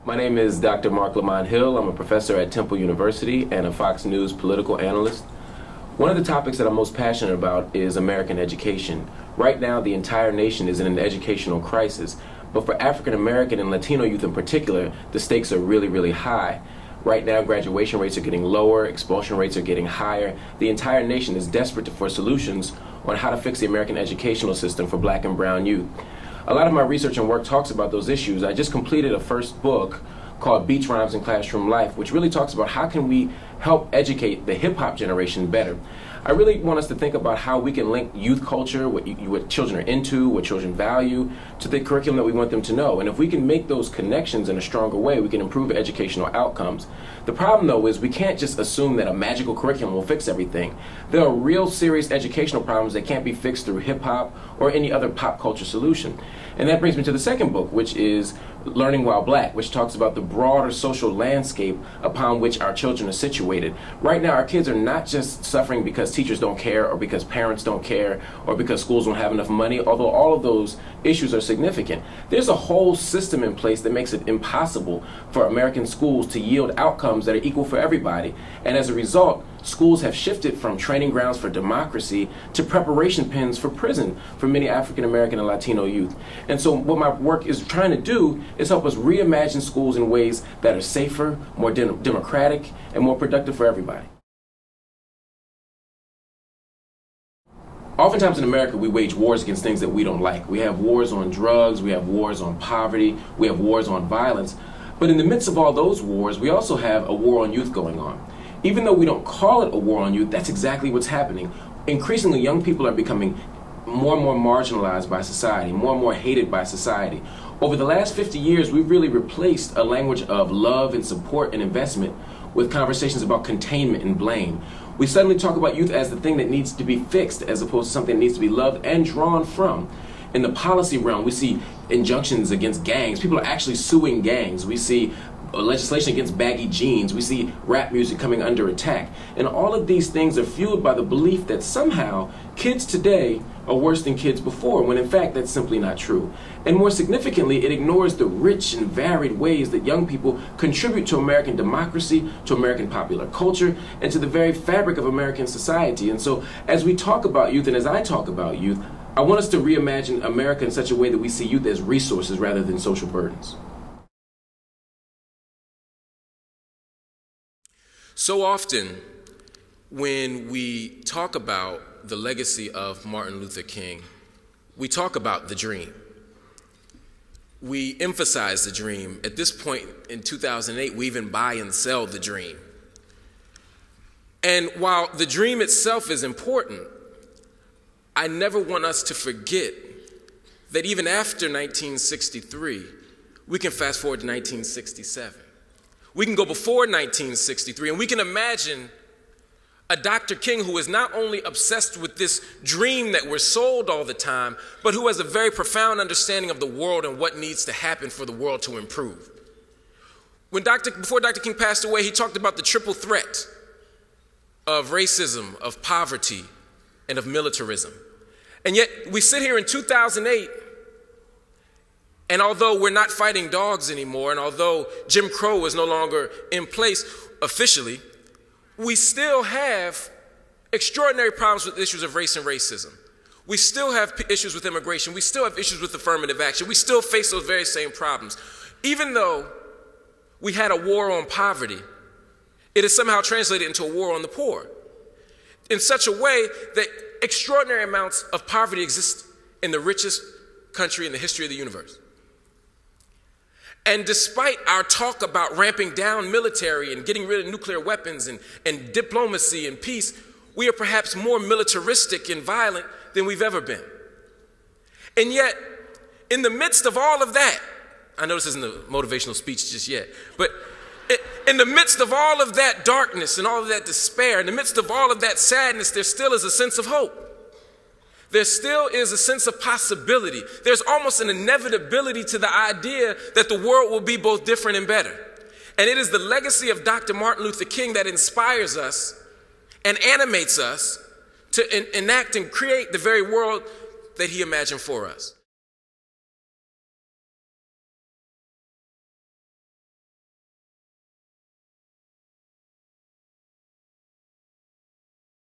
My name is Dr. Mark Lamont Hill. I'm a professor at Temple University and a Fox News political analyst. One of the topics that I'm most passionate about is American education. Right now, the entire nation is in an educational crisis, but for African American and Latino youth in particular, the stakes are really, really high. Right now, graduation rates are getting lower, expulsion rates are getting higher. The entire nation is desperate for solutions on how to fix the American educational system for black and brown youth. A lot of my research and work talks about those issues. I just completed a first book called Beats, Rhymes, and Classroom Life, which really talks about how can we help educate the hip-hop generation better. I really want us to think about how we can link youth culture, what children are into, what children value, to the curriculum that we want them to know. And if we can make those connections in a stronger way, we can improve educational outcomes. The problem, though, is we can't just assume that a magical curriculum will fix everything. There are real serious educational problems that can't be fixed through hip-hop or any other pop culture solution. And that brings me to the second book, which is Learning While Black, which talks about the broader social landscape upon which our children are situated. Right now, our kids are not just suffering because teachers don't care or because parents don't care or because schools don't have enough money, although all of those issues are significant. There's a whole system in place that makes it impossible for American schools to yield outcomes that are equal for everybody. And as a result, schools have shifted from training grounds for democracy to preparation pens for prison for many African American and Latino youth. And so what my work is trying to do is help us reimagine schools in ways that are safer, more democratic, and more productive for everybody. Oftentimes in America, we wage wars against things that we don't like. We have wars on drugs, we have wars on poverty, we have wars on violence. But in the midst of all those wars, we also have a war on youth going on. Even though we don't call it a war on youth, that's exactly what's happening. Increasingly, young people are becoming more and more marginalized by society, more and more hated by society. Over the last 50 years, we've really replaced a language of love and support and investment with conversations about containment and blame. We suddenly talk about youth as the thing that needs to be fixed as opposed to something that needs to be loved and drawn from. In the policy realm, we see injunctions against gangs. People are actually suing gangs. We see legislation against baggy jeans. We see rap music coming under attack. And all of these things are fueled by the belief that somehow kids today are worse than kids before, when in fact that's simply not true. And more significantly, it ignores the rich and varied ways that young people contribute to American democracy, to American popular culture, and to the very fabric of American society. And so as we talk about youth, and as I talk about youth, I want us to reimagine America in such a way that we see youth as resources rather than social burdens. So often, when we talk about the legacy of Martin Luther King, we talk about the dream. We emphasize the dream. At this point in 2008, we even buy and sell the dream. And while the dream itself is important, I never want us to forget that even after 1963, we can fast forward to 1967. We can go before 1963, and we can imagine a Dr. King who is not only obsessed with this dream that we're sold all the time, but who has a very profound understanding of the world and what needs to happen for the world to improve. Before Dr. King passed away, he talked about the triple threat of racism, of poverty, and of militarism. And yet we sit here in 2008, and although we're not fighting dogs anymore, and although Jim Crow is no longer in place officially, we still have extraordinary problems with issues of race and racism. We still have issues with immigration. We still have issues with affirmative action. We still face those very same problems. Even though we had a war on poverty, it is somehow translated into a war on the poor in such a way that extraordinary amounts of poverty exist in the richest country in the history of the universe. And despite our talk about ramping down military and getting rid of nuclear weapons and diplomacy and peace, we are perhaps more militaristic and violent than we've ever been. And yet, in the midst of all of that, I know this isn't a motivational speech just yet, but in the midst of all of that darkness and all of that despair, in the midst of all of that sadness, there still is a sense of hope. There still is a sense of possibility. There's almost an inevitability to the idea that the world will be both different and better. And it is the legacy of Dr. Martin Luther King that inspires us and animates us to enact and create the very world that he imagined for us.